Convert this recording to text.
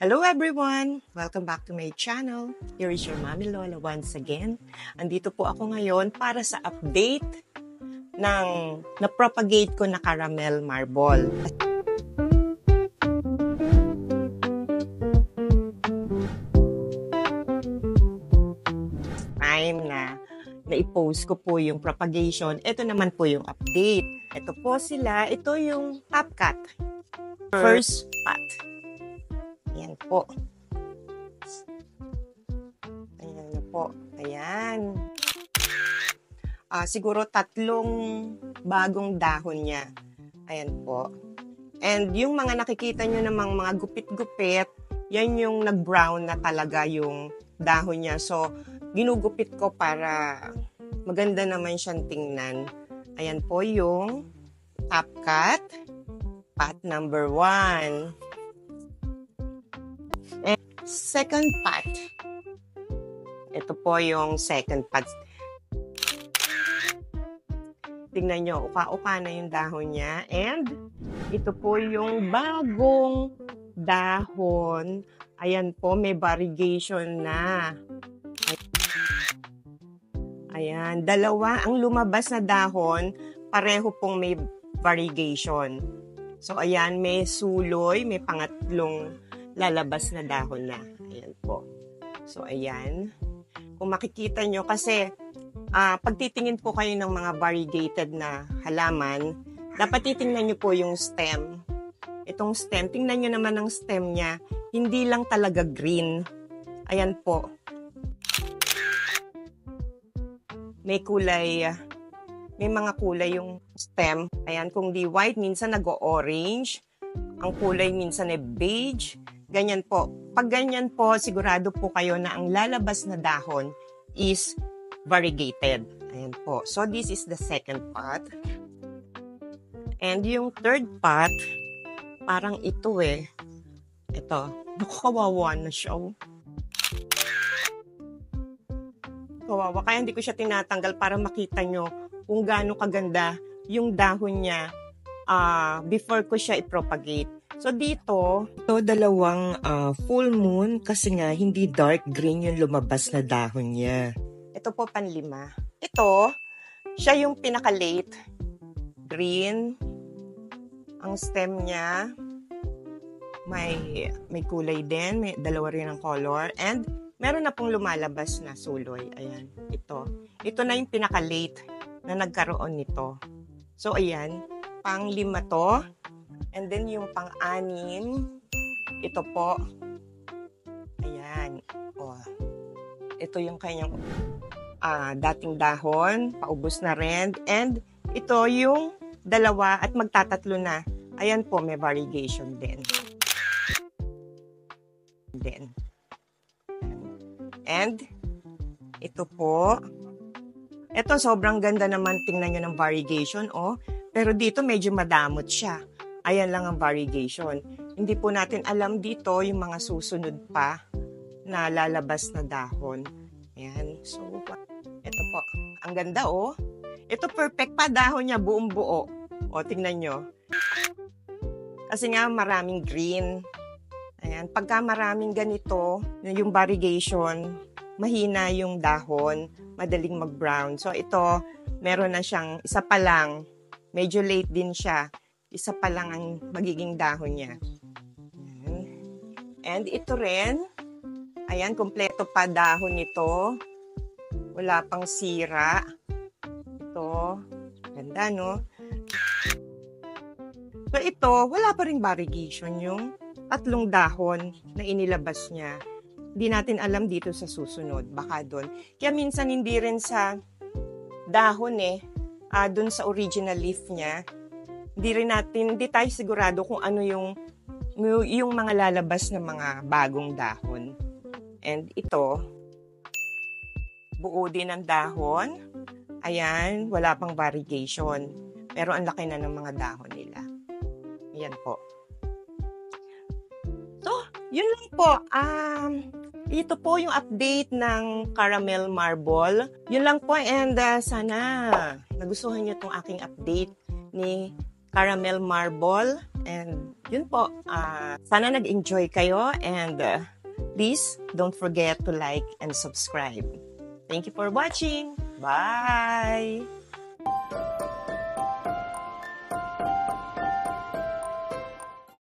Hello everyone! Welcome back to my channel. Here is your Mommy Lola once again. Andito po ako ngayon para sa update ng na-propagate ko na caramel marble. Time na na-post ko po yung propagation. Ito naman po yung update. Ito po sila. Ito yung top cut. First pot. Ayan po. Ayan na po. Ayan. Siguro 3 bagong dahon niya. Ayan po. And yung mga nakikita nyo namang mga gupit-gupit, yan yung nag-brown na talaga yung dahon niya. So, ginugupit ko para maganda naman siyang tingnan. Ayan po yung top cut. Pot number 1. And second pot. Ito po yung second pot. Tingnan nyo, uka-uka na yung dahon niya. And ito po yung bagong dahon. Ayan po, may variegation na. Ayan, dalawa ang lumabas na dahon, pareho pong may variegation. So, ayan, may suloy, may pangatlong lalabas na dahon na. Ayan po. So, ayan. Kung makikita nyo, kasi pag titingin po kayo ng mga variegated na halaman, dapat titingnan nyo po yung stem. Itong stem, tingnan nyo naman ang stem niya, hindi lang talaga green. Ayan po. May kulay, may mga kulay yung stem. Ayan, kung di white, minsan nag-orange. Ang kulay minsan ay beige. Ganyan po. Pag ganyan po, sigurado po kayo na ang lalabas na dahon is variegated. Ayan po. So, this is the second pot. And yung third pot, parang ito eh. Ito. Kawawa na siya. Kawawa. Kaya hindi ko siya tinatanggal para makita nyo kung gaano kaganda yung dahon niya before ko siya i-propagate. So dito, ito dalawang full moon kasi nga hindi dark green yung lumabas na dahon niya. Ito po panlima. Ito, siya yung pinaka-late green. Ang stem niya may kulay din, may dalawa rin ang color, and meron na pong lumalabas na suloy. Ayan, ito. Ito na yung pinaka-late na nagkaroon nito. So, ayan, pang-5 to. And then, yung pang-6, ito po. Ayan. Oh. Ito yung kanyang dating dahon. Paubos na rin. And ito yung 2 at magtatatlo na. Ayan po, may variegation din. And ito po. Ito, sobrang ganda naman. Tingnan nyo ng variegation, oh. Pero dito, medyo madamot siya. Ayan lang ang variegation. Hindi po natin alam dito yung mga susunod pa na lalabas na dahon. Ayan. So, ito po. Ang ganda, oh. Ito, perfect pa dahon niya, buong buo. O, tingnan nyo. Kasi nga, maraming green. Ayan. Pagka maraming ganito, yung variegation, mahina yung dahon, madaling mag-brown. So, ito, meron na siyang, isa pa lang, medyo late din siya. Isa pa lang ang magiging dahon niya. Ayan. And ito rin, ayan, kompleto pa dahon nito. Wala pang sira. Ito, ganda, no? So, ito, wala pa rin variegation yung 3 dahon na inilabas niya. Hindi natin alam dito sa susunod. Baka doon. Kaya minsan hindi rin sa dahon doon sa original leaf niya. Hindi tayo sigurado kung ano yung mga lalabas na mga bagong dahon. And ito, buo din ang dahon. Ayan, wala pang variegation. Pero ang laki na ng mga dahon nila. Ayan po. So, yun lang po. Ito po yung update ng caramel marble. Yun lang po, and sana nagustuhan nyo itong aking update ni caramel marble. And yun po, sana nag-enjoy kayo and please don't forget to like and subscribe. Thank you for watching. Bye!